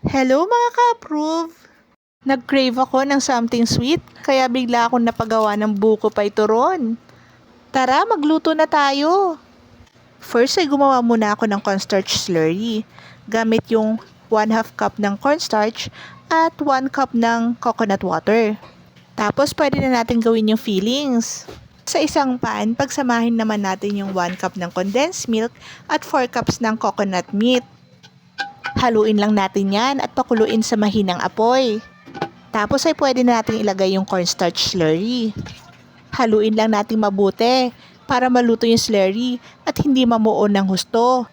Hello mga ka-approve! Nag-crave ako ng something sweet, kaya bigla akong napagawa ng buko pie turon. Tara, magluto na tayo! First ay gumawa muna ako ng cornstarch slurry, gamit yung 1/2 cup ng cornstarch at 1 cup ng coconut water. Tapos pwede na natin gawin yung fillings. Sa isang pan, pagsamahin naman natin yung 1 cup ng condensed milk at 4 cups ng coconut meat. Haluin lang natin yan at pakuluin sa mahinang apoy. Tapos ay pwede na natin ilagay yung cornstarch slurry. Haluin lang natin mabuti para maluto yung slurry at hindi mamuo ng husto.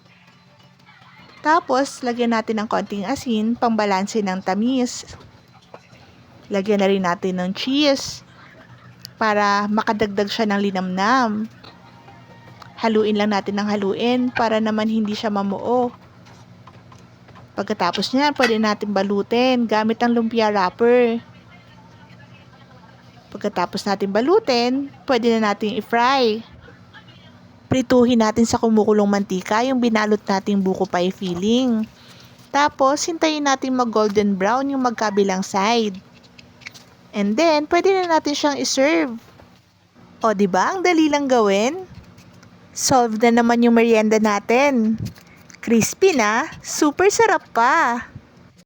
Tapos lagyan natin ng konting asin pangbalanse ng tamis. Lagyan na rin natin ng cheese para makadagdag siya ng linamnam. Haluin lang natin ng haluin para naman hindi siya mamuo. Pagkatapos niyan, pwede natin balutin gamit ang lumpia wrapper. Pagkatapos natin balutin, pwede na natin i-fry. Prituhin natin sa kumukulong mantika yung binalot nating buko pie filling. Tapos, hintayin natin mag-golden brown yung magkabilang side. And then, pwede na natin siyang i-serve. O, diba? Ang dali lang gawin. Solved na naman yung merienda natin. Crispy na, super sarap pa.